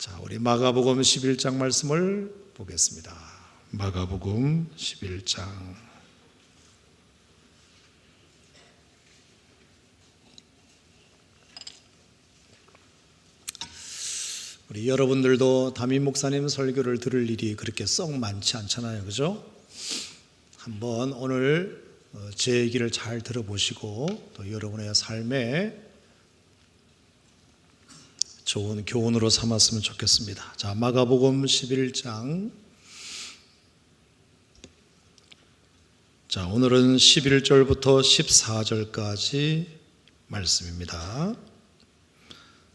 자, 우리 마가복음 11장 말씀을 보겠습니다. 마가복음 11장. 우리 여러분들도 담임 목사님 설교를 들을 일이 그렇게 썩 많지 않잖아요, 그죠? 한번 오늘 제 얘기를 잘 들어보시고 또 여러분의 삶에 좋은 교훈으로 삼았으면 좋겠습니다. 자, 마가복음 11장. 자, 오늘은 11절부터 14절까지 말씀입니다.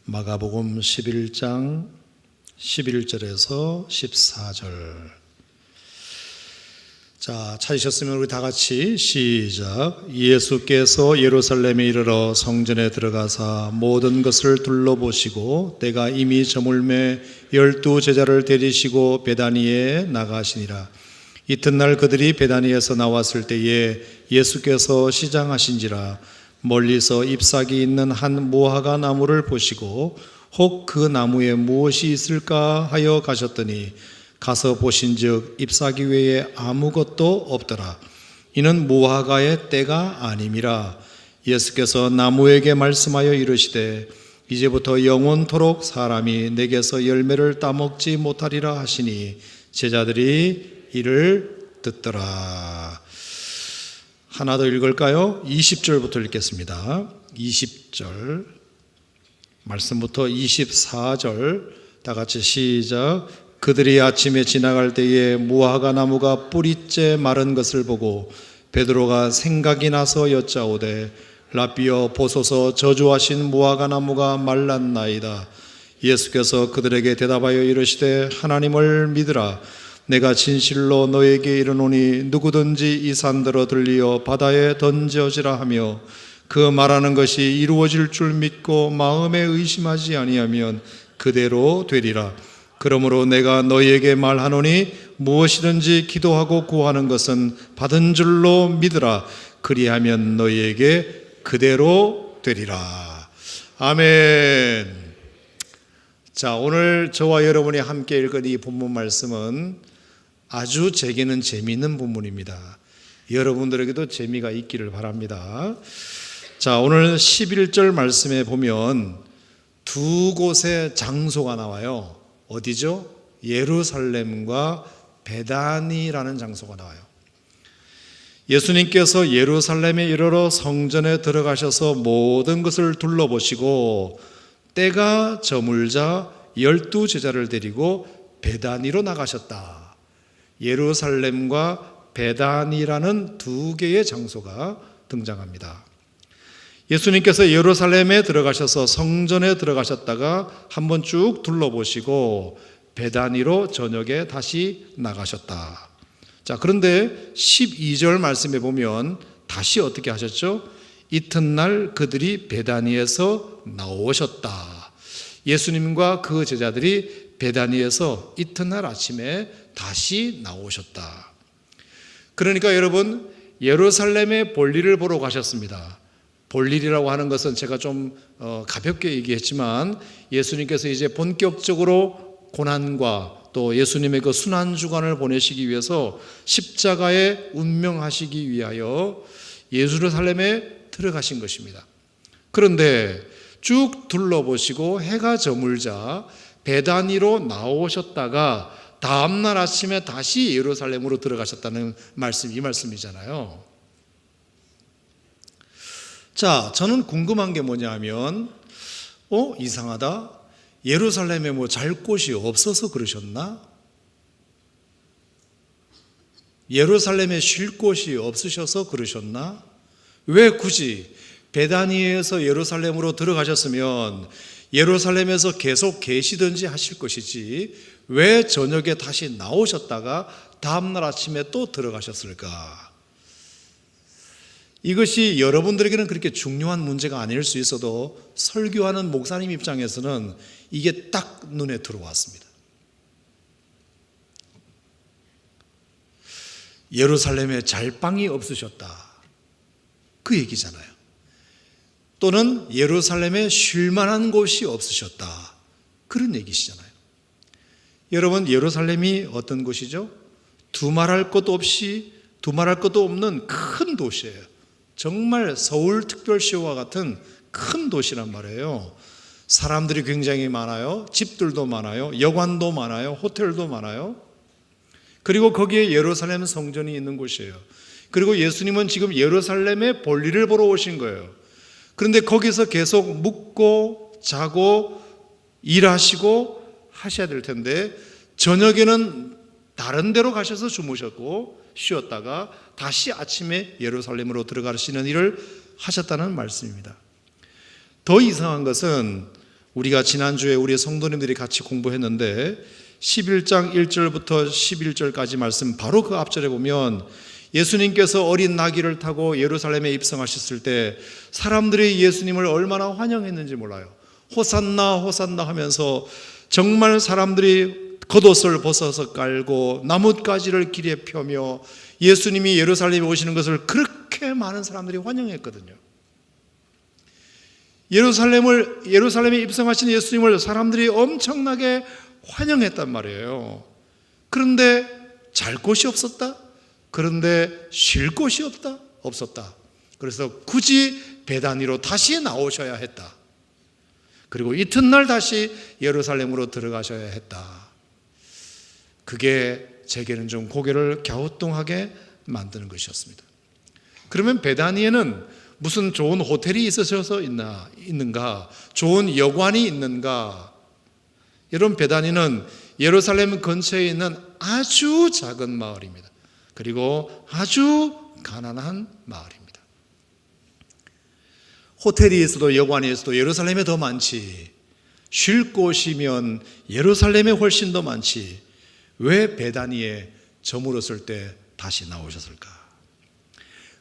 마가복음 11장 11절에서 14절. 자, 찾으셨으면 우리 다 같이 시작. 예수께서 예루살렘에 이르러 성전에 들어가사 모든 것을 둘러보시고 때가 이미 저물매 12 제자를 데리시고 베다니에 나가시니라. 이튿날 그들이 베다니에서 나왔을 때에 예수께서 시장하신지라. 멀리서 잎사귀 있는 한 무화과 나무를 보시고 혹 그 나무에 무엇이 있을까 하여 가셨더니 가서 보신즉 잎사귀 외에 아무것도 없더라. 이는 무화과의 때가 아님이라. 예수께서 나무에게 말씀하여 이르시되 이제부터 영원토록 사람이 내게서 열매를 따먹지 못하리라 하시니 제자들이 이를 듣더라. 하나 더 읽을까요? 20절부터 읽겠습니다. 20절 말씀부터 24절 다 같이 시작. 그들이 아침에 지나갈 때에 무화과 나무가 뿌리째 마른 것을 보고 베드로가 생각이 나서 여짜오되 라삐여 보소서 저주하신 무화과 나무가 말랐나이다. 예수께서 그들에게 대답하여 이르시되 하나님을 믿으라. 내가 진실로 너에게 이르노니 누구든지 이 산더러 들리어 바다에 던져지라 하며 그 말하는 것이 이루어질 줄 믿고 마음에 의심하지 아니하면 그대로 되리라. 그러므로 내가 너희에게 말하노니 무엇이든지 기도하고 구하는 것은 받은 줄로 믿으라. 그리하면 너희에게 그대로 되리라. 아멘. 자, 오늘 저와 여러분이 함께 읽은 이 본문 말씀은 아주 제게는 재미있는 본문입니다. 여러분들에게도 재미가 있기를 바랍니다. 자, 오늘 11절 말씀에 보면 두 곳의 장소가 나와요. 어디죠? 예루살렘과 베다니라는 장소가 나와요. 예수님께서 예루살렘에 이르러 성전에 들어가셔서 모든 것을 둘러보시고 때가 저물자 12 제자를 데리고 베다니로 나가셨다. 예루살렘과 베다니라는 두 개의 장소가 등장합니다. 예수님께서 예루살렘에 들어가셔서 성전에 들어가셨다가 한번 쭉 둘러보시고 베다니로 저녁에 다시 나가셨다. 자, 그런데 12절 말씀에 보면 다시 어떻게 하셨죠? 이튿날 그들이 베다니에서 나오셨다. 예수님과 그 제자들이 베다니에서 이튿날 아침에 다시 나오셨다. 그러니까 여러분, 예루살렘에 볼일을 보러 가셨습니다. 볼일이라고 하는 것은 제가 좀 가볍게 얘기했지만 예수님께서 이제 본격적으로 고난과 또 예수님의 그 순환주간을 보내시기 위해서 십자가에 운명하시기 위하여 예루살렘에 들어가신 것입니다. 그런데 쭉 둘러보시고 해가 저물자 베다니로 나오셨다가 다음날 아침에 다시 예루살렘으로 들어가셨다는 말씀, 이 말씀이잖아요. 자, 저는 궁금한 게 뭐냐 하면 이상하다. 예루살렘에 뭐 잘 곳이 없어서 그러셨나? 예루살렘에 쉴 곳이 없으셔서 그러셨나? 왜 굳이 베다니에서 예루살렘으로 들어가셨으면 예루살렘에서 계속 계시든지 하실 것이지 왜 저녁에 다시 나오셨다가 다음날 아침에 또 들어가셨을까? 이것이 여러분들에게는 그렇게 중요한 문제가 아닐 수 있어도 설교하는 목사님 입장에서는 이게 딱 눈에 들어왔습니다. 예루살렘에 잘방이 없으셨다. 그 얘기잖아요. 또는 예루살렘에 쉴 만한 곳이 없으셨다. 그런 얘기시잖아요. 여러분, 예루살렘이 어떤 곳이죠? 두말할 것도 없는 큰 도시예요. 정말 서울특별시와 같은 큰 도시란 말이에요. 사람들이 굉장히 많아요. 집들도 많아요. 여관도 많아요. 호텔도 많아요. 그리고 거기에 예루살렘 성전이 있는 곳이에요. 그리고 예수님은 지금 예루살렘에 볼일을 보러 오신 거예요. 그런데 거기서 계속 묵고 자고 일하시고 하셔야 될 텐데, 저녁에는 다른 데로 가셔서 주무셨고 쉬었다가 다시 아침에 예루살렘으로 들어가시는 일을 하셨다는 말씀입니다. 더 이상한 것은 우리가 지난주에 우리 성도님들이 같이 공부했는데 11장 1절부터 11절까지 말씀, 바로 그 앞절에 보면 예수님께서 어린 나귀를 타고 예루살렘에 입성하셨을 때 사람들이 예수님을 얼마나 환영했는지 몰라요. 호산나 호산나 하면서 정말 사람들이 겉옷을 벗어서 깔고 나뭇가지를 길에 펴며 예수님이 예루살렘에 오시는 것을 그렇게 많은 사람들이 환영했거든요. 예루살렘에 입성하신 예수님을 사람들이 엄청나게 환영했단 말이에요. 그런데 잘 곳이 없었다? 그런데 쉴 곳이 없었다. 그래서 굳이 베다니로 다시 나오셔야 했다. 그리고 이튿날 다시 예루살렘으로 들어가셔야 했다. 그게 제게는 좀 고개를 갸우뚱하게 만드는 것이었습니다. 그러면 베다니에는 무슨 좋은 호텔이 있어서 있는가? 좋은 여관이 있는가? 여러분, 베다니는 예루살렘 근처에 있는 아주 작은 마을입니다. 그리고 아주 가난한 마을입니다. 호텔이 있어도 여관이 있어도 예루살렘에 더 많지. 쉴 곳이면 예루살렘에 훨씬 더 많지. 왜 베다니에 저물었을 때 다시 나오셨을까?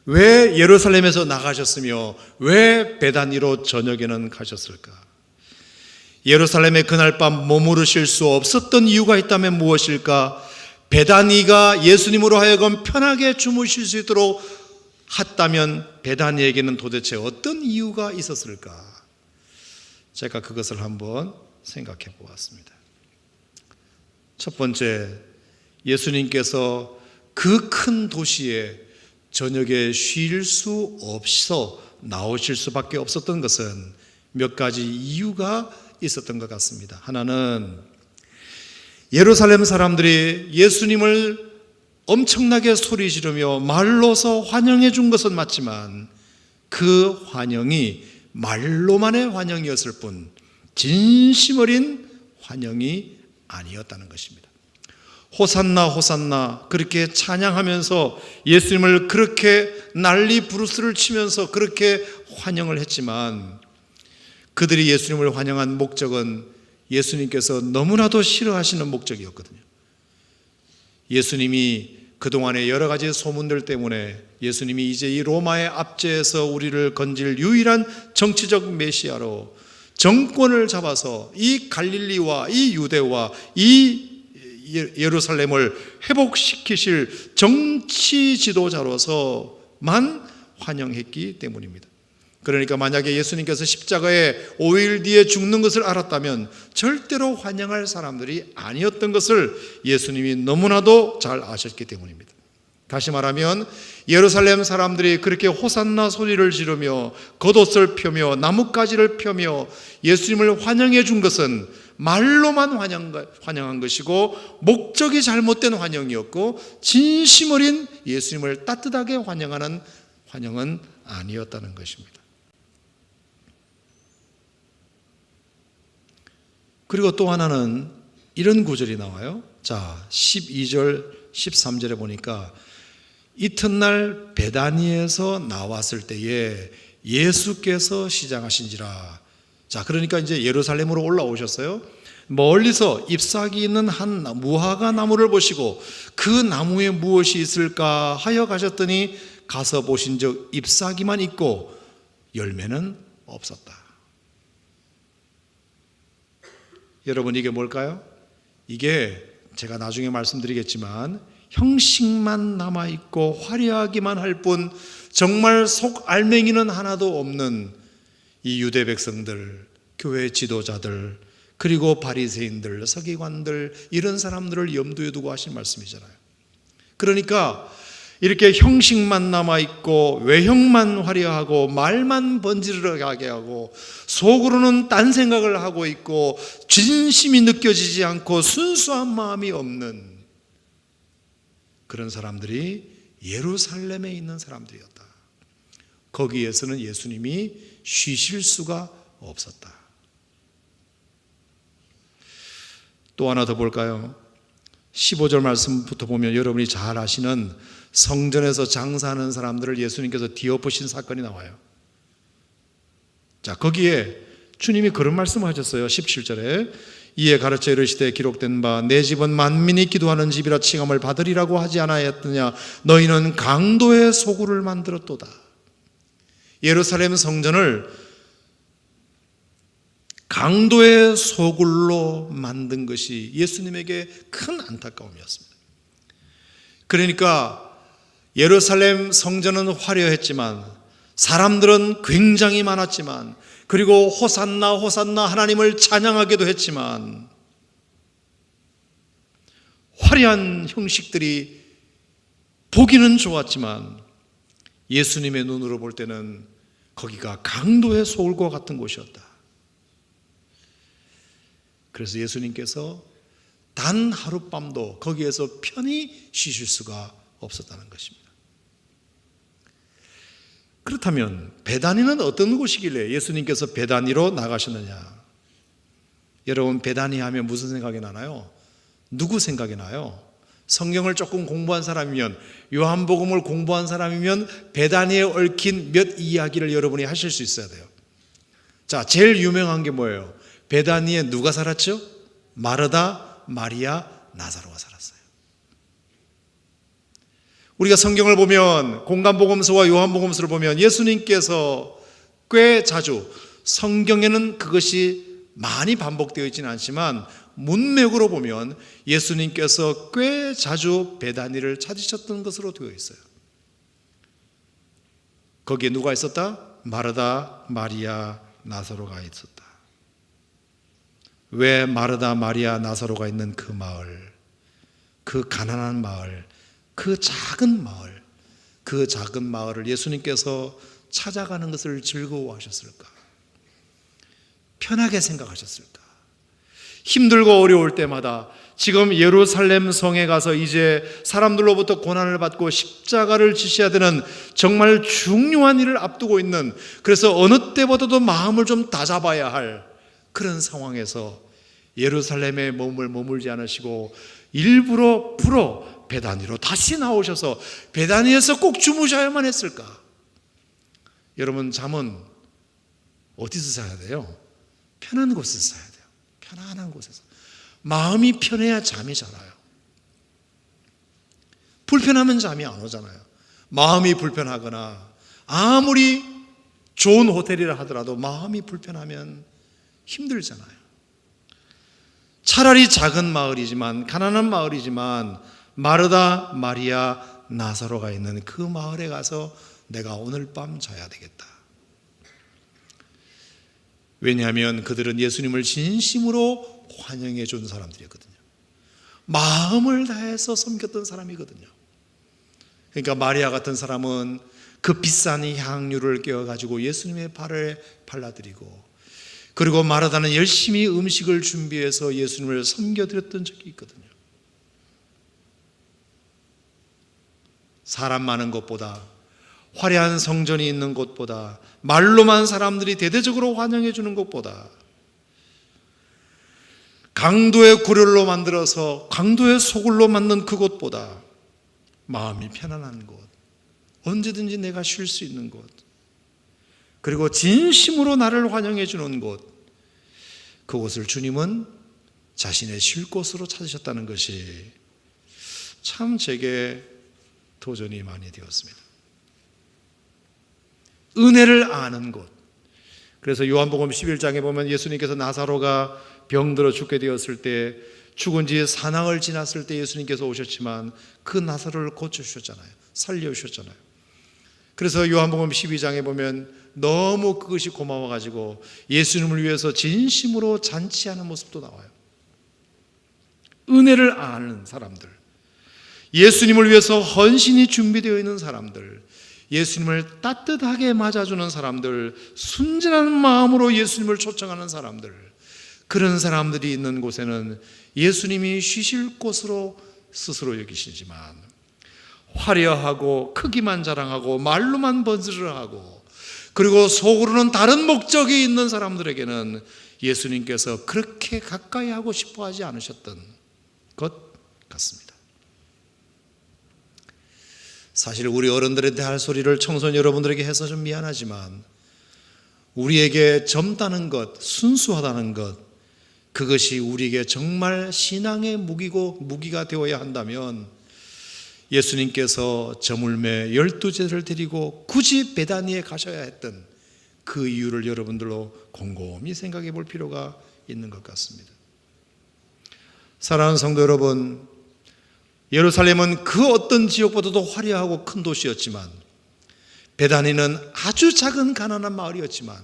왜 예루살렘에서 나가셨으며 왜 베다니로 저녁에는 가셨을까? 예루살렘에 그날 밤 머무르실 수 없었던 이유가 있다면 무엇일까? 베다니가 예수님으로 하여금 편하게 주무실 수 있도록 했다면 베다니에게는 도대체 어떤 이유가 있었을까? 제가 그것을 한번 생각해 보았습니다. 첫 번째, 예수님께서 그 큰 도시에 저녁에 쉴 수 없어 나오실 수밖에 없었던 것은 몇 가지 이유가 있었던 것 같습니다. 하나는 예루살렘 사람들이 예수님을 엄청나게 소리 지르며 말로서 환영해 준 것은 맞지만 그 환영이 말로만의 환영이었을 뿐 진심 어린 환영이 아니었다는 것입니다. 호산나 호산나 그렇게 찬양하면서 예수님을 그렇게 난리 부르스를 치면서 그렇게 환영을 했지만 그들이 예수님을 환영한 목적은 예수님께서 너무나도 싫어하시는 목적이었거든요. 예수님이 그동안의 여러 가지 소문들 때문에 예수님이 이제 이 로마의 압제에서 우리를 건질 유일한 정치적 메시아로 정권을 잡아서 이 갈릴리와 이 유대와 이 예루살렘을 회복시키실 정치 지도자로서만 환영했기 때문입니다. 그러니까 만약에 예수님께서 십자가에 5일 뒤에 죽는 것을 알았다면 절대로 환영할 사람들이 아니었던 것을 예수님이 너무나도 잘 아셨기 때문입니다. 다시 말하면 예루살렘 사람들이 그렇게 호산나 소리를 지르며 겉옷을 펴며 나뭇가지를 펴며 예수님을 환영해 준 것은 말로만 환영한 것이고 목적이 잘못된 환영이었고 진심 어린 예수님을 따뜻하게 환영하는 환영은 아니었다는 것입니다. 그리고 또 하나는 이런 구절이 나와요. 자, 12절 13절에 보니까 이튿날 베다니에서 나왔을 때에 예수께서 시장하신지라. 자, 그러니까 이제 예루살렘으로 올라오셨어요. 멀리서 잎사귀 있는 한 무화과 나무를 보시고 그 나무에 무엇이 있을까 하여 가셨더니 가서 보신즉 잎사귀만 있고 열매는 없었다. 여러분, 이게 뭘까요? 이게 제가 나중에 말씀드리겠지만 형식만 남아있고 화려하기만 할 뿐 정말 속 알맹이는 하나도 없는 이 유대 백성들, 교회 지도자들, 그리고 바리새인들, 서기관들 이런 사람들을 염두에 두고 하신 말씀이잖아요. 그러니까 이렇게 형식만 남아있고 외형만 화려하고 말만 번지르르하게 하고 속으로는 딴 생각을 하고 있고 진심이 느껴지지 않고 순수한 마음이 없는 그런 사람들이 예루살렘에 있는 사람들이었다. 거기에서는 예수님이 쉬실 수가 없었다. 또 하나 더 볼까요? 15절 말씀부터 보면 여러분이 잘 아시는 성전에서 장사하는 사람들을 예수님께서 뒤엎으신 사건이 나와요. 자, 거기에 주님이 그런 말씀을 하셨어요. 17절에 이에 가르쳐 이르시되 기록된 바 내 집은 만민이 기도하는 집이라 칭함을 받으리라고 하지 않았느냐. 너희는 강도의 소굴을 만들었도다. 예루살렘 성전을 강도의 소굴로 만든 것이 예수님에게 큰 안타까움이었습니다. 그러니까 예루살렘 성전은 화려했지만 사람들은 굉장히 많았지만 그리고 호산나 호산나 하나님을 찬양하기도 했지만 화려한 형식들이 보기는 좋았지만 예수님의 눈으로 볼 때는 거기가 강도의 소굴과 같은 곳이었다. 그래서 예수님께서 단 하룻밤도 거기에서 편히 쉬실 수가 없었다는 것입니다. 그렇다면 베다니는 어떤 곳이길래 예수님께서 베다니로 나가셨느냐? 여러분, 베다니 하면 무슨 생각이 나나요? 누구 생각이 나요? 성경을 조금 공부한 사람이면, 요한복음을 공부한 사람이면 베다니에 얽힌 몇 이야기를 여러분이 하실 수 있어야 돼요. 자, 제일 유명한 게 뭐예요? 베다니에 누가 살았죠? 마르다, 마리아, 나사로가 살았어요. 우리가 성경을 보면 공간복음서와 요한복음서를 보면 예수님께서 꽤 자주, 성경에는 그것이 많이 반복되어 있지는 않지만 문맥으로 보면 예수님께서 꽤 자주 베다니를 찾으셨던 것으로 되어 있어요. 거기에 누가 있었다? 마르다, 마리아, 나사로가 있었다. 왜 마르다, 마리아, 나사로가 있는 그 마을, 그 가난한 마을, 그 작은 마을을 예수님께서 찾아가는 것을 즐거워하셨을까? 편하게 생각하셨을까? 힘들고 어려울 때마다 지금 예루살렘 성에 가서 이제 사람들로부터 고난을 받고 십자가를 지셔야 되는 정말 중요한 일을 앞두고 있는, 그래서 어느 때보다도 마음을 좀 다잡아야 할 그런 상황에서 예루살렘에 머물지 않으시고 일부러 베다니로 다시 나오셔서 베다니에서 꼭 주무셔야만 했을까? 여러분, 잠은 어디서 자야 돼요? 편한 곳에서 자야 돼요. 편안한 곳에서. 마음이 편해야 잠이 잘 와요. 불편하면 잠이 안 오잖아요. 마음이 불편하거나 아무리 좋은 호텔이라 하더라도 마음이 불편하면 힘들잖아요. 차라리 작은 마을이지만, 가난한 마을이지만 마르다, 마리아, 나사로가 있는 그 마을에 가서 내가 오늘 밤 자야 되겠다. 왜냐하면 그들은 예수님을 진심으로 환영해 준 사람들이었거든요. 마음을 다해서 섬겼던 사람이거든요. 그러니까 마리아 같은 사람은 그 비싼 향유를 깨어가지고 예수님의 발에 발라드리고, 그리고 마르다는 열심히 음식을 준비해서 예수님을 섬겨드렸던 적이 있거든요. 사람 많은 곳보다, 화려한 성전이 있는 곳보다, 말로만 사람들이 대대적으로 환영해 주는 곳보다, 강도의 구렬로 만들어서 강도의 소굴로 만든 그곳보다 마음이 편안한 곳, 언제든지 내가 쉴 수 있는 곳, 그리고 진심으로 나를 환영해 주는 곳, 그곳을 주님은 자신의 쉴 곳으로 찾으셨다는 것이 참 제게 도전이 많이 되었습니다. 은혜를 아는 곳. 그래서 요한복음 11장에 보면 예수님께서 나사로가 병들어 죽게 되었을 때, 죽은 지 사나흘 지났을 때 예수님께서 오셨지만 그 나사로를 고쳐주셨잖아요. 살려주셨잖아요. 그래서 요한복음 12장에 보면 너무 그것이 고마워가지고 예수님을 위해서 진심으로 잔치하는 모습도 나와요. 은혜를 아는 사람들, 예수님을 위해서 헌신이 준비되어 있는 사람들, 예수님을 따뜻하게 맞아주는 사람들, 순진한 마음으로 예수님을 초청하는 사람들, 그런 사람들이 있는 곳에는 예수님이 쉬실 곳으로 스스로 여기시지만, 화려하고 크기만 자랑하고 말로만 번지를 하고 그리고 속으로는 다른 목적이 있는 사람들에게는 예수님께서 그렇게 가까이 하고 싶어 하지 않으셨던 것 같습니다. 사실 우리 어른들한테 할 소리를 청소년 여러분들에게 해서 좀 미안하지만, 우리에게 젊다는 것, 순수하다는 것, 그것이 우리에게 정말 신앙의 무기가 되어야 한다면, 예수님께서 저물매 12제를 드리고 굳이 베다니에 가셔야 했던 그 이유를 여러분들로 곰곰이 생각해 볼 필요가 있는 것 같습니다. 사랑하는 성도 여러분, 예루살렘은 그 어떤 지역보다도 화려하고 큰 도시였지만, 베다니는 아주 작은 가난한 마을이었지만,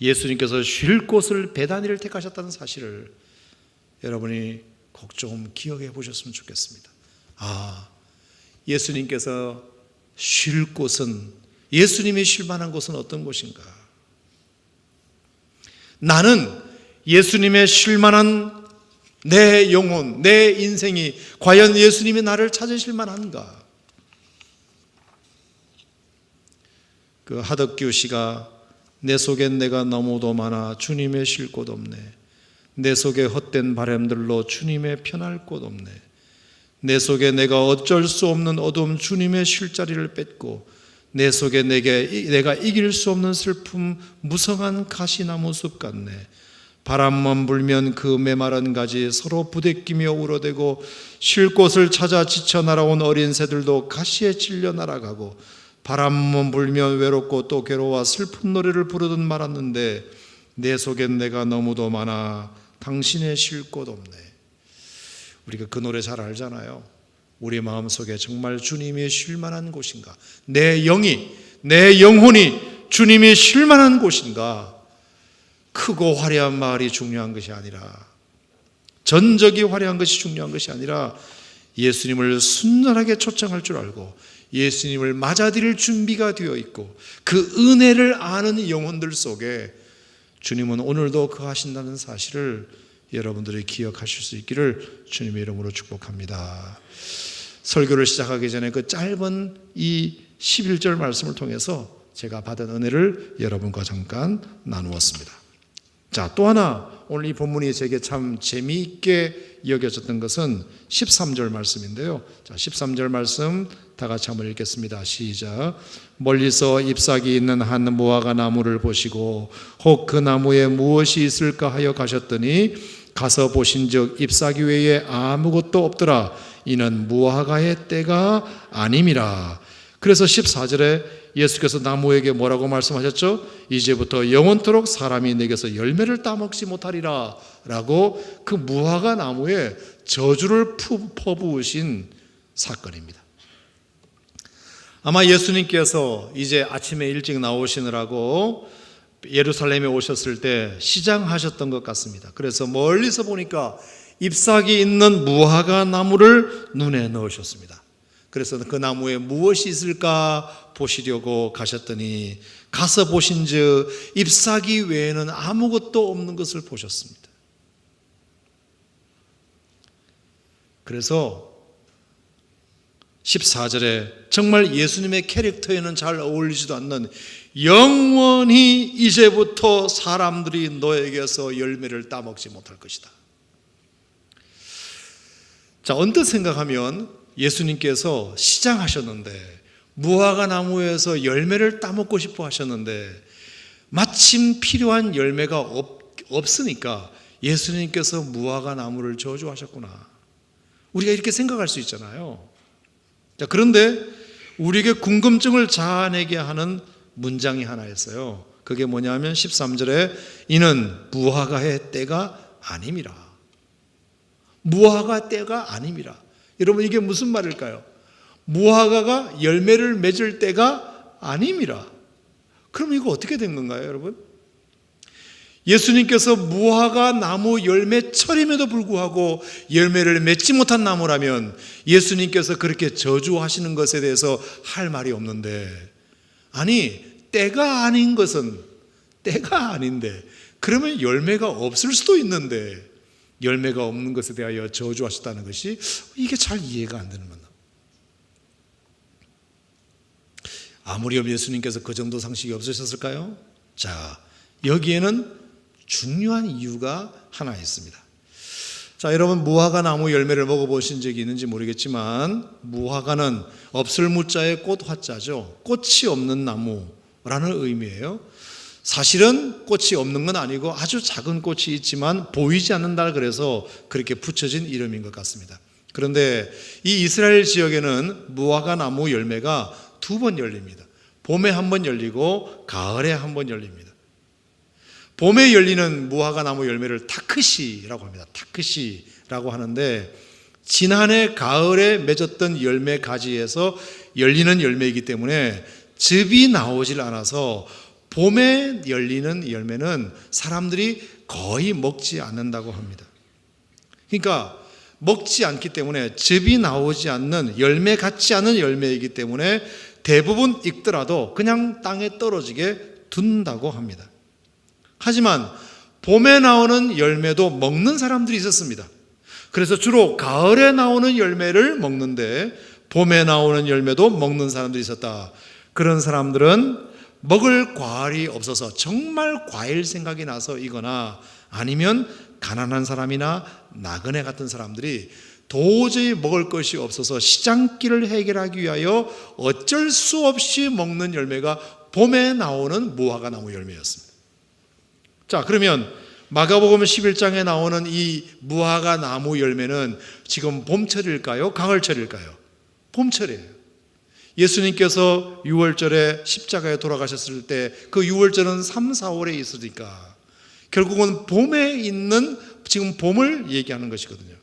예수님께서 쉴 곳을 베다니를 택하셨다는 사실을 여러분이 꼭 좀 기억해 보셨으면 좋겠습니다. 예수님께서 쉴 곳은, 예수님이 쉴 만한 곳은 어떤 곳인가? 나는 예수님의 쉴 만한 내 영혼, 내 인생이 과연 예수님이 나를 찾으실 만한가? 그 하덕규 씨가 내 속엔 내가 너무도 많아 주님의 쉴 곳 없네. 내 속에 헛된 바람들로 주님의 편할 곳 없네. 내 속에 내가 어쩔 수 없는 어두움 주님의 쉴 자리를 뺏고, 내 속에 내가 이길 수 없는 슬픔 무성한 가시나무 숲 같네. 바람만 불면 그 메마른 가지 서로 부대끼며 울어대고, 쉴 곳을 찾아 지쳐 날아온 어린 새들도 가시에 찔려 날아가고, 바람만 불면 외롭고 또 괴로워 슬픈 노래를 부르듯 말았는데, 내 속엔 내가 너무도 많아 당신의 쉴 곳 없네. 우리가 그 노래 잘 알잖아요. 우리 마음속에 정말 주님이 쉴 만한 곳인가? 내 영이, 내 영혼이 주님이 쉴 만한 곳인가? 크고 화려한 마을이 중요한 것이 아니라, 전적이 화려한 것이 중요한 것이 아니라, 예수님을 순전하게 초청할 줄 알고 예수님을 맞아들일 준비가 되어 있고 그 은혜를 아는 영혼들 속에 주님은 오늘도 거하신다는 사실을 여러분들이 기억하실 수 있기를 주님의 이름으로 축복합니다. 설교를 시작하기 전에 그 짧은 이 11절 말씀을 통해서 제가 받은 은혜를 여러분과 잠깐 나누었습니다. 자, 또 하나 오늘 이 본문이 제게 참 재미있게 여겨졌던 것은 13절 말씀인데요. 자, 13절 말씀 다 같이 한번 읽겠습니다. 시작. 멀리서 잎사귀 있는 한 무화과 나무를 보시고 혹 그 나무에 무엇이 있을까 하여 가셨더니, 가서 보신즉 잎사귀 외에 아무것도 없더라. 이는 무화과의 때가 아님이라. 그래서 14절에 예수께서 나무에게 뭐라고 말씀하셨죠? 이제부터 영원토록 사람이 내게서 열매를 따먹지 못하리라 라고 그 무화과 나무에 저주를 퍼부으신 사건입니다. 아마 예수님께서 이제 아침에 일찍 나오시느라고 예루살렘에 오셨을 때 시장하셨던 것 같습니다. 그래서 멀리서 보니까 잎사귀 있는 무화과 나무를 눈에 넣으셨습니다. 그래서 그 나무에 무엇이 있을까 보시려고 가셨더니, 가서 보신즉 잎사귀 외에는 아무것도 없는 것을 보셨습니다. 그래서 14절에 정말 예수님의 캐릭터에는 잘 어울리지도 않는, 영원히 이제부터 사람들이 너에게서 열매를 따먹지 못할 것이다. 자, 언뜻 생각하면 예수님께서 시장하셨는데, 무화과 나무에서 열매를 따먹고 싶어 하셨는데 마침 필요한 열매가 없으니까 예수님께서 무화과 나무를 저주하셨구나. 우리가 이렇게 생각할 수 있잖아요. 자, 그런데 우리에게 궁금증을 자아내게 하는 문장이 하나 있어요. 그게 뭐냐면 13절에 이는 무화과의 때가 아님이라. 무화과 때가 아님이라. 여러분, 이게 무슨 말일까요? 무화과가 열매를 맺을 때가 아님이라. 그럼 이거 어떻게 된 건가요, 여러분? 예수님께서 무화과 나무 열매철임에도 불구하고 열매를 맺지 못한 나무라면 예수님께서 그렇게 저주하시는 것에 대해서 할 말이 없는데, 아니 때가 아닌 것은 때가 아닌데 그러면 열매가 없을 수도 있는데 열매가 없는 것에 대하여 저주하셨다는 것이 이게 잘 이해가 안 되는 겁니다. 아무리 예수님께서 그 정도 상식이 없으셨을까요? 자, 여기에는 중요한 이유가 하나 있습니다. 자, 여러분 무화과 나무 열매를 먹어보신 적이 있는지 모르겠지만 무화과는 없을 무자에 꽃 화자죠. 꽃이 없는 나무라는 의미예요. 사실은 꽃이 없는 건 아니고 아주 작은 꽃이 있지만 보이지 않는다 그래서 그렇게 붙여진 이름인 것 같습니다. 그런데 이 이스라엘 지역에는 무화과 나무 열매가 2번 열립니다. 봄에 한 번 열리고 가을에 한 번 열립니다. 봄에 열리는 무화과 나무 열매를 타크시라고 합니다. 타크시라고 하는데 지난해 가을에 맺었던 열매 가지에서 열리는 열매이기 때문에 즙이 나오질 않아서 봄에 열리는 열매는 사람들이 거의 먹지 않는다고 합니다. 그러니까 먹지 않기 때문에 즙이 나오지 않는 열매 같지 않은 열매이기 때문에 대부분 익더라도 그냥 땅에 떨어지게 둔다고 합니다. 하지만 봄에 나오는 열매도 먹는 사람들이 있었습니다. 그래서 주로 가을에 나오는 열매를 먹는데 봄에 나오는 열매도 먹는 사람들이 있었다. 그런 사람들은 먹을 과일이 없어서 정말 과일 생각이 나서이거나 아니면 가난한 사람이나 나그네 같은 사람들이 도저히 먹을 것이 없어서 시장길을 해결하기 위하여 어쩔 수 없이 먹는 열매가 봄에 나오는 무화과 나무 열매였습니다. 자, 그러면 마가복음 11장에 나오는 이 무화과 나무 열매는 지금 봄철일까요? 가을철일까요? 봄철이에요. 예수님께서 6월절에 십자가에 돌아가셨을 때 그 6월절은 3, 4월에 있으니까 결국은 봄에 있는 지금 봄을 얘기하는 것이거든요.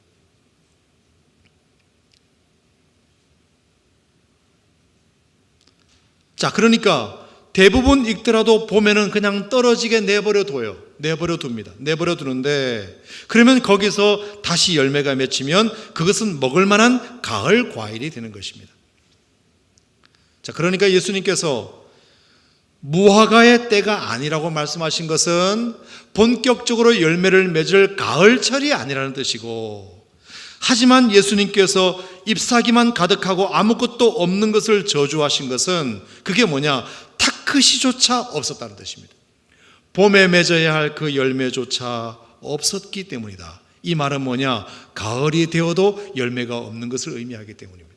자, 그러니까 대부분 익더라도 봄에는 그냥 떨어지게 내버려 둬요. 내버려 둡니다. 내버려 두는데 그러면 거기서 다시 열매가 맺히면 그것은 먹을 만한 가을 과일이 되는 것입니다. 자, 그러니까 예수님께서 무화과의 때가 아니라고 말씀하신 것은 본격적으로 열매를 맺을 가을철이 아니라는 뜻이고, 하지만 예수님께서 잎사귀만 가득하고 아무것도 없는 것을 저주하신 것은 그게 뭐냐? 타크시조차 없었다는 뜻입니다. 봄에 맺어야 할 그 열매조차 없었기 때문이다. 이 말은 뭐냐? 가을이 되어도 열매가 없는 것을 의미하기 때문입니다.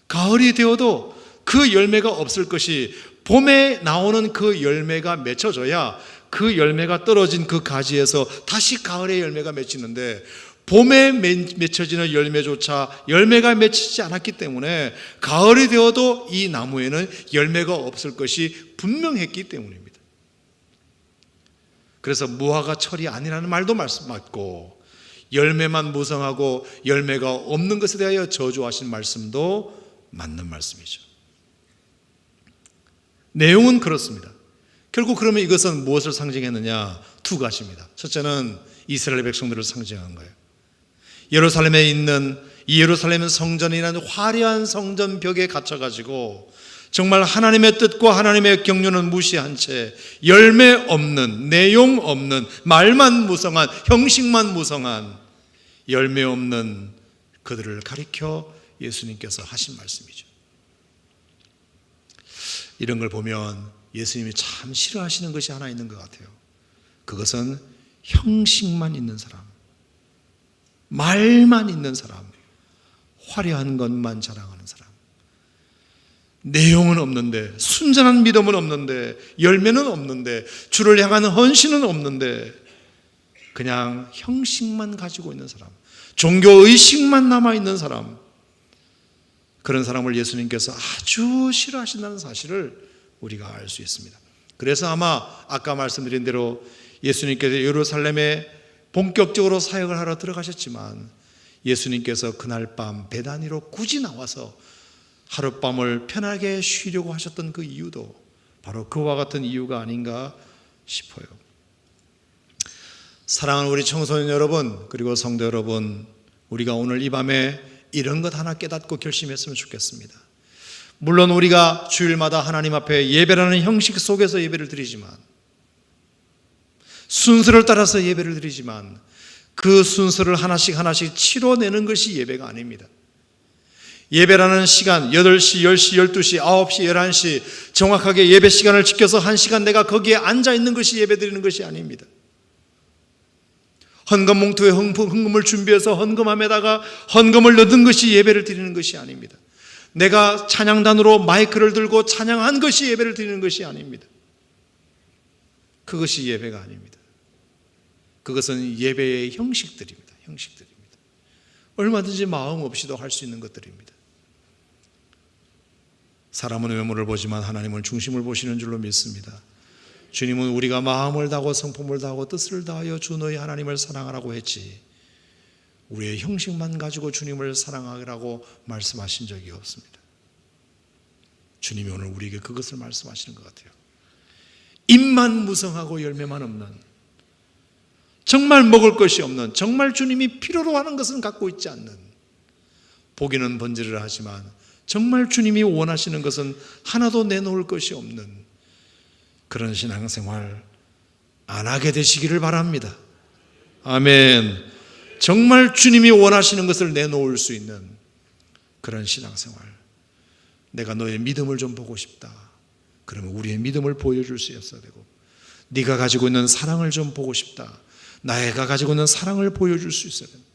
가을이 되어도 그 열매가 없을 것이 봄에 나오는 그 열매가 맺혀져야 그 열매가 떨어진 그 가지에서 다시 가을에 열매가 맺히는데 봄에 맺혀지는 열매조차 열매가 맺히지 않았기 때문에 가을이 되어도 이 나무에는 열매가 없을 것이 분명했기 때문입니다. 그래서 무화과 철이 아니라는 말도 맞고 열매만 무성하고 열매가 없는 것에 대하여 저주하신 말씀도 맞는 말씀이죠. 내용은 그렇습니다. 결국 그러면 이것은 무엇을 상징했느냐? 2가지입니다. 첫째는 이스라엘 백성들을 상징한 거예요. 예루살렘에 있는 이 예루살렘 성전이라는 화려한 성전 벽에 갇혀가지고 정말 하나님의 뜻과 하나님의 경륜은 무시한 채 열매 없는, 내용 없는, 말만 무성한, 형식만 무성한 열매 없는 그들을 가리켜 예수님께서 하신 말씀이죠. 이런 걸 보면 예수님이 참 싫어하시는 것이 하나 있는 것 같아요. 그것은 형식만 있는 사람, 말만 있는 사람, 화려한 것만 자랑하는 사람, 내용은 없는데, 순전한 믿음은 없는데, 열매는 없는데, 주를 향하는 헌신은 없는데 그냥 형식만 가지고 있는 사람, 종교의식만 남아있는 사람, 그런 사람을 예수님께서 아주 싫어하신다는 사실을 우리가 알 수 있습니다. 그래서 아마 아까 말씀드린 대로 예수님께서 예루살렘에 본격적으로 사역을 하러 들어가셨지만 예수님께서 그날 밤 베다니로 굳이 나와서 하룻밤을 편하게 쉬려고 하셨던 그 이유도 바로 그와 같은 이유가 아닌가 싶어요. 사랑하는 우리 청소년 여러분, 그리고 성도 여러분, 우리가 오늘 이 밤에 이런 것 하나 깨닫고 결심했으면 좋겠습니다. 물론 우리가 주일마다 하나님 앞에 예배라는 형식 속에서 예배를 드리지만, 순서를 따라서 예배를 드리지만, 그 순서를 하나씩 치러내는 것이 예배가 아닙니다. 예배라는 시간, 8시, 10시, 12시, 9시, 11시 정확하게 예배 시간을 지켜서 1시간 내가 거기에 앉아 있는 것이 예배 드리는 것이 아닙니다. 헌금 봉투에 헌금을 준비해서 헌금함에다가 헌금을 넣은 것이 예배를 드리는 것이 아닙니다. 내가 찬양단으로 마이크를 들고 찬양한 것이 예배를 드리는 것이 아닙니다. 그것이 예배가 아닙니다. 그것은 예배의 형식들입니다. 형식들입니다. 얼마든지 마음 없이도 할 수 있는 것들입니다. 사람은 외모를 보지만 하나님은 중심을 보시는 줄로 믿습니다. 주님은 우리가 마음을 다하고 성품을 다하고 뜻을 다하여 주 너희 하나님을 사랑하라고 했지, 우리의 형식만 가지고 주님을 사랑하라고 말씀하신 적이 없습니다. 주님이 오늘 우리에게 그것을 말씀하시는 것 같아요. 입만 무성하고 열매만 없는, 정말 먹을 것이 없는, 정말 주님이 필요로 하는 것은 갖고 있지 않는, 보기는 번지르르 하지만 정말 주님이 원하시는 것은 하나도 내놓을 것이 없는 그런 신앙생활 안 하게 되시기를 바랍니다. 아멘. 정말 주님이 원하시는 것을 내놓을 수 있는 그런 신앙생활. 내가 너의 믿음을 좀 보고 싶다. 그러면 우리의 믿음을 보여줄 수 있어야 되고, 네가 가지고 있는 사랑을 좀 보고 싶다. 나가 가지고 있는 사랑을 보여줄 수 있어야 됩니다.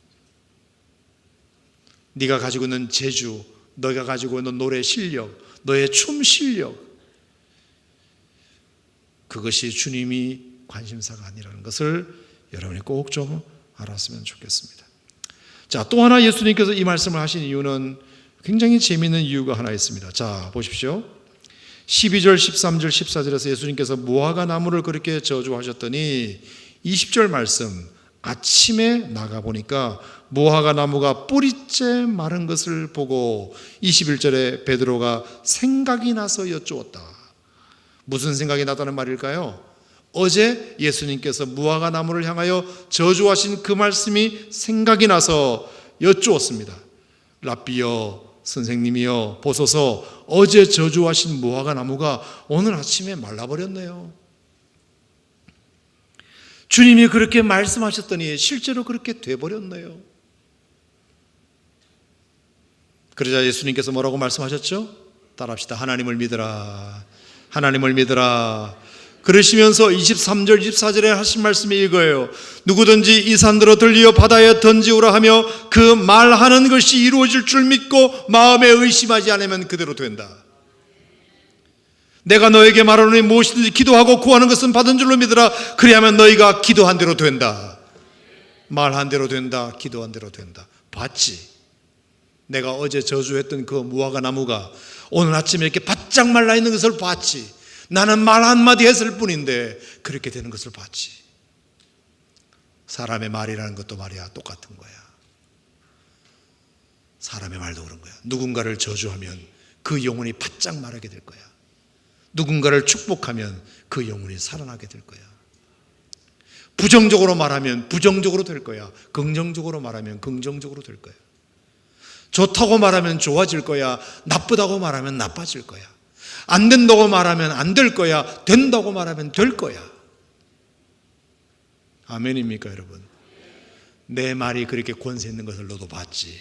네가 가지고 있는 재주, 너가 가지고 있는 노래 실력, 너의 춤 실력, 그것이 주님이 관심사가 아니라는 것을 여러분이 꼭 좀 알았으면 좋겠습니다. 자, 또 하나 예수님께서 이 말씀을 하신 이유는 굉장히 재미있는 이유가 하나 있습니다. 자, 보십시오. 12절, 13절, 14절에서 예수님께서 무화과 나무를 그렇게 저주하셨더니 20절 말씀, 아침에 나가보니까 무화과 나무가 뿌리째 마른 것을 보고 21절에 베드로가 생각이 나서 여쭈었다. 무슨 생각이 나다는 말일까요? 어제 예수님께서 무화과 나무를 향하여 저주하신 그 말씀이 생각이 나서 여쭈었습니다. 랍비여, 선생님이여, 보소서, 어제 저주하신 무화과 나무가 오늘 아침에 말라버렸네요. 주님이 그렇게 말씀하셨더니 실제로 그렇게 돼버렸네요. 그러자 예수님께서 뭐라고 말씀하셨죠? 따라합시다. 하나님을 믿으라. 하나님을 믿으라. 그러시면서 23절, 24절에 하신 말씀이 이거예요. 누구든지 이 산들어 들리어 바다에 던지우라 하며 그 말하는 것이 이루어질 줄 믿고 마음에 의심하지 않으면 그대로 된다. 내가 너에게 말하노니 무엇이든지 기도하고 구하는 것은 받은 줄로 믿으라. 그리하면 너희가 기도한 대로 된다. 말한 대로 된다. 기도한 대로 된다. 봤지? 내가 어제 저주했던 그 무화과 나무가 오늘 아침에 이렇게 바짝 말라 있는 것을 봤지. 나는 말 한마디 했을 뿐인데 그렇게 되는 것을 봤지. 사람의 말이라는 것도 말이야 똑같은 거야. 사람의 말도 그런 거야. 누군가를 저주하면 그 영혼이 바짝 말하게 될 거야. 누군가를 축복하면 그 영혼이 살아나게 될 거야. 부정적으로 말하면 부정적으로 될 거야. 긍정적으로 말하면 긍정적으로 될 거야. 좋다고 말하면 좋아질 거야. 나쁘다고 말하면 나빠질 거야. 안 된다고 말하면 안 될 거야. 된다고 말하면 될 거야. 아멘입니까, 여러분? 내 말이 그렇게 권세 있는 것을 너도 봤지.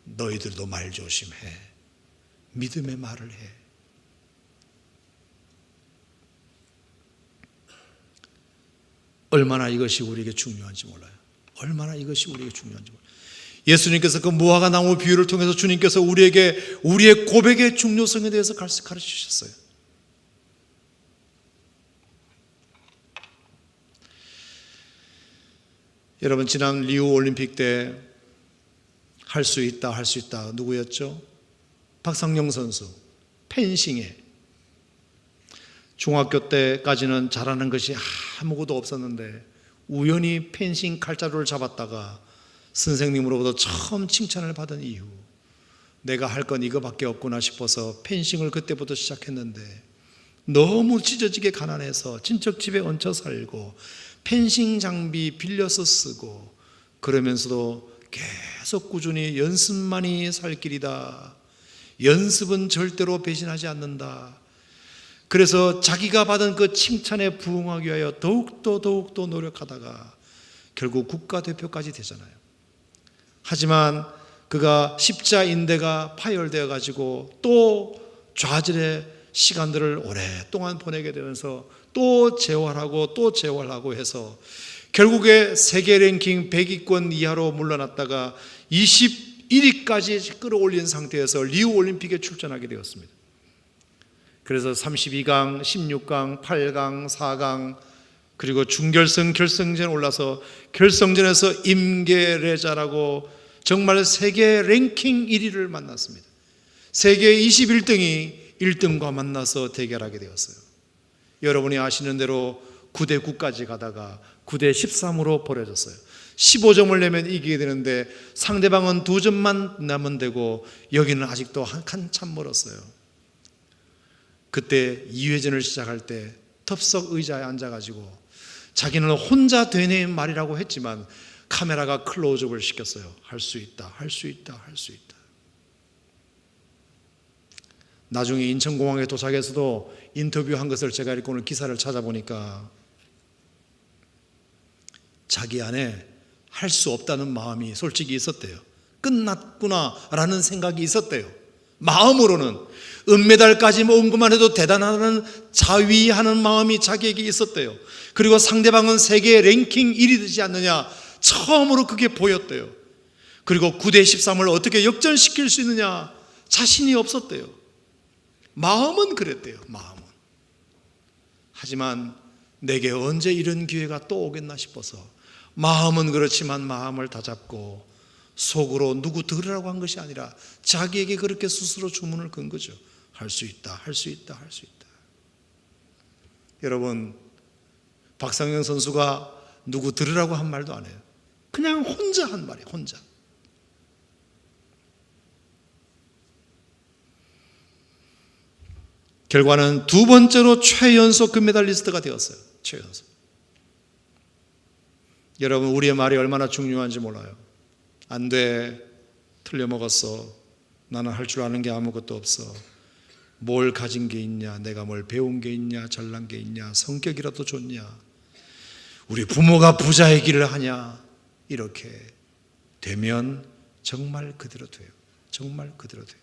너희들도 말 조심해. 믿음의 말을 해. 얼마나 이것이 우리에게 중요한지 몰라요. 얼마나 이것이 우리에게 중요한지 몰라요. 예수님께서 그 무화과 나무 비유를 통해서 주님께서 우리에게 우리의 고백의 중요성에 대해서 가르치셨어요. 여러분, 지난 리우 올림픽 때 할 수 있다, 할 수 있다. 누구였죠? 박상영 선수. 펜싱에. 중학교 때까지는 잘하는 것이 아무것도 없었는데 우연히 펜싱 칼자루를 잡았다가 선생님으로부터 처음 칭찬을 받은 이후 내가 할 건 이거밖에 없구나 싶어서 펜싱을 그때부터 시작했는데 너무 찢어지게 가난해서 친척 집에 얹혀 살고 펜싱 장비 빌려서 쓰고 그러면서도 계속 꾸준히 연습만이 살 길이다. 연습은 절대로 배신하지 않는다. 그래서 자기가 받은 그 칭찬에 부응하기 위하여 더욱더 노력하다가 결국 국가대표까지 되잖아요. 하지만 그가 십자인대가 파열되어 가지고 또 좌절의 시간들을 오랫동안 보내게 되면서 또 재활하고 해서 결국에 세계 랭킹 100위권 이하로 물러났다가 21위까지 끌어올린 상태에서 리우 올림픽에 출전하게 되었습니다. 그래서 32강, 16강, 8강, 4강 그리고 준결승, 결승전 올라서 결승전에서 임계레자라고 정말 세계 랭킹 1위를 만났습니다. 세계 21등이 1등과 만나서 대결하게 되었어요. 여러분이 아시는 대로 9대 9까지 가다가 9대 13으로 벌어졌어요. 15점을 내면 이기게 되는데 상대방은 2점만 내면 되고 여기는 아직도 한참 멀었어요. 그때 2회전을 시작할 때 텁석 의자에 앉아가지고 자기는 혼자 되뇌인 말이라고 했지만 카메라가 클로즈업을 시켰어요. 할 수 있다, 할 수 있다, 할 수 있다. 나중에 인천공항에 도착해서도 인터뷰한 것을 제가 읽고 오늘 기사를 찾아보니까 자기 안에 할 수 없다는 마음이 솔직히 있었대요. 끝났구나라는 생각이 있었대요. 마음으로는 은메달까지 모은 것만 해도 대단하다는 자위하는 마음이 자기에게 있었대요. 그리고 상대방은 세계 랭킹 1위 되지 않느냐 처음으로 그게 보였대요. 그리고 9대 13을 어떻게 역전시킬 수 있느냐 자신이 없었대요. 마음은 그랬대요. 마음은. 하지만 내게 언제 이런 기회가 또 오겠나 싶어서 마음은 그렇지만 마음을 다잡고 속으로 누구 들으라고 한 것이 아니라 자기에게 그렇게 스스로 주문을 건 거죠. 할 수 있다, 할 수 있다, 할 수 있다. 여러분, 박상영 선수가 누구 들으라고 한 말도 안 해요. 그냥 혼자 한 말이에요. 혼자. 결과는 두 번째로 최연소 금메달리스트가 되었어요. 최연소. 여러분, 우리의 말이 얼마나 중요한지 몰라요. 안 돼, 틀려먹었어, 나는 할 줄 아는 게 아무것도 없어, 뭘 가진 게 있냐, 내가 뭘 배운 게 있냐, 잘난 게 있냐, 성격이라도 좋냐, 우리 부모가 부자이기를 하냐, 이렇게 되면 정말 그대로 돼요. 정말 그대로 돼요.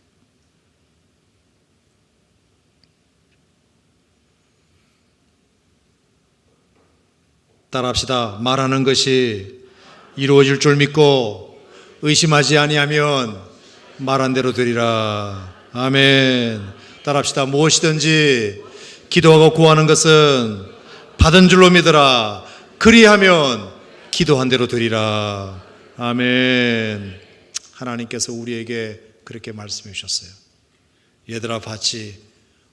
따라합시다. 말하는 것이 이루어질 줄 믿고 의심하지 아니하면 말한 대로 되리라. 아멘. 따라합시다. 무엇이든지 기도하고 구하는 것은 받은 줄로 믿으라. 그리하면 기도한 대로 되리라. 아멘. 하나님께서 우리에게 그렇게 말씀해 주셨어요. 얘들아, 봤지?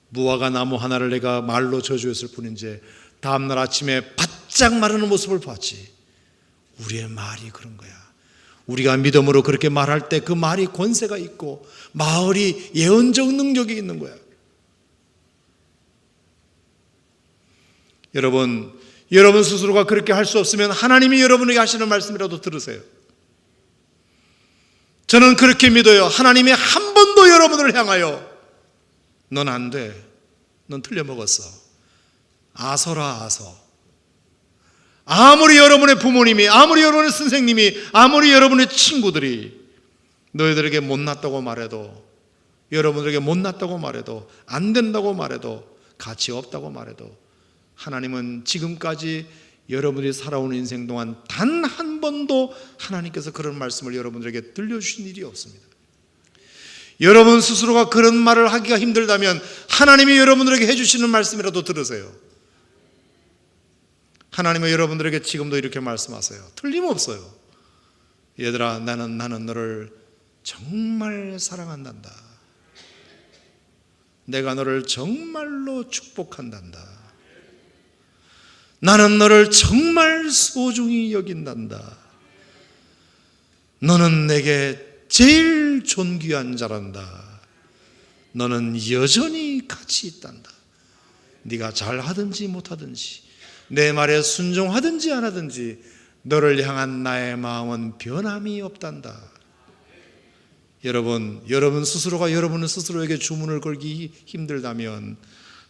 무화과 나무 하나를 내가 말로 저주했을 뿐인지 다음날 아침에 바짝 마르는 모습을 봤지. 우리의 말이 그런 거야. 우리가 믿음으로 그렇게 말할 때 그 말이 권세가 있고 말이 예언적 능력이 있는 거야. 여러분 스스로가 그렇게 할 수 없으면 하나님이 여러분에게 하시는 말씀이라도 들으세요. 저는 그렇게 믿어요. 하나님이 한 번도 여러분을 향하여 넌 안 돼, 넌 틀려먹었어, 아서라 아서. 아무리 여러분의 부모님이, 아무리 여러분의 선생님이, 아무리 여러분의 친구들이 너희들에게 못났다고 말해도, 여러분들에게 못났다고 말해도, 안 된다고 말해도, 가치 없다고 말해도 하나님은 지금까지 여러분들이 살아온 인생 동안 단 한 번도 하나님께서 그런 말씀을 여러분들에게 들려주신 일이 없습니다. 여러분 스스로가 그런 말을 하기가 힘들다면 하나님이 여러분들에게 해주시는 말씀이라도 들으세요. 하나님은 여러분들에게 지금도 이렇게 말씀하세요. 틀림없어요. 얘들아, 나는 너를 정말 사랑한단다. 내가 너를 정말로 축복한단다. 나는 너를 정말 소중히 여긴단다. 너는 내게 제일 존귀한 자란다. 너는 여전히 가치 있단다. 네가 잘하든지 못하든지 내 말에 순종하든지 안 하든지 너를 향한 나의 마음은 변함이 없단다. 여러분 스스로가 여러분 스스로에게 주문을 걸기 힘들다면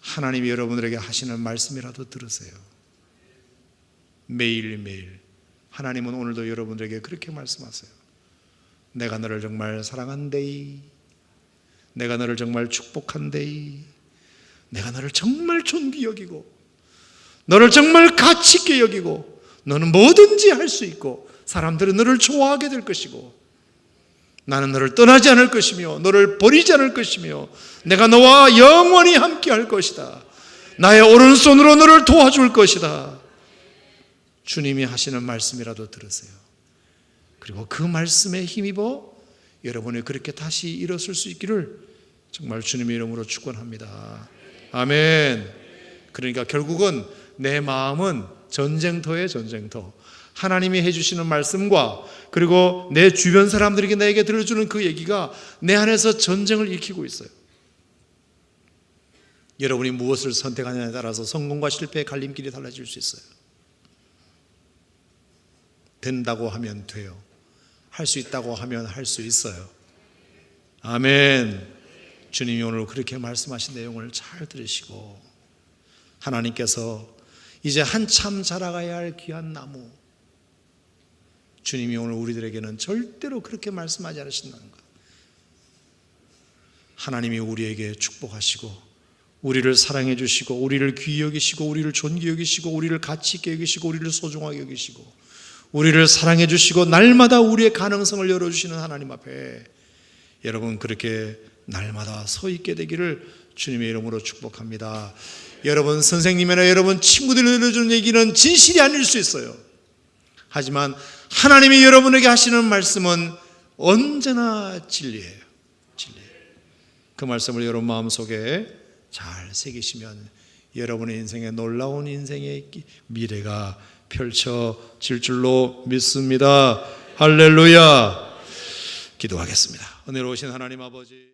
하나님이 여러분들에게 하시는 말씀이라도 들으세요. 매일매일 하나님은 오늘도 여러분들에게 그렇게 말씀하세요. 내가 너를 정말 사랑한대이, 내가 너를 정말 축복한대이, 내가 너를 정말 존귀 여기고 너를 정말 가치 있게 여기고 너는 뭐든지 할 수 있고 사람들은 너를 좋아하게 될 것이고 나는 너를 떠나지 않을 것이며 너를 버리지 않을 것이며 내가 너와 영원히 함께 할 것이다. 나의 오른손으로 너를 도와줄 것이다. 주님이 하시는 말씀이라도 들으세요. 그리고 그 말씀에 힘입어 여러분이 그렇게 다시 일어설 수 있기를 정말 주님의 이름으로 축원합니다. 아멘. 그러니까 결국은 내 마음은 전쟁터예요, 전쟁터. 하나님이 해주시는 말씀과 그리고 내 주변 사람들에게 나에게 들려주는 그 얘기가 내 안에서 전쟁을 일으키고 있어요. 여러분이 무엇을 선택하느냐에 따라서 성공과 실패의 갈림길이 달라질 수 있어요. 된다고 하면 돼요. 할 수 있다고 하면 할 수 있어요. 아멘. 주님이 오늘 그렇게 말씀하신 내용을 잘 들으시고 하나님께서 이제 한참 자라가야 할 귀한 나무, 주님이 오늘 우리들에게는 절대로 그렇게 말씀하지 않으신다는 것. 하나님이 우리에게 축복하시고 우리를 사랑해 주시고 우리를 귀히 여기시고 우리를 존귀 여기시고 우리를 가치 있게 여기시고 우리를 소중하게 여기시고 우리를 사랑해 주시고 날마다 우리의 가능성을 열어주시는 하나님 앞에 여러분 그렇게 날마다 서 있게 되기를 주님의 이름으로 축복합니다. 여러분 선생님이나 여러분 친구들이 들려주는 얘기는 진실이 아닐 수 있어요. 하지만 하나님이 여러분에게 하시는 말씀은 언제나 진리예요. 진리예요. 그 말씀을 여러분 마음속에 잘 새기시면 여러분의 인생에 놀라운 인생의 미래가 펼쳐질 줄로 믿습니다. 할렐루야. 기도하겠습니다. 은혜로우신 하나님 아버지,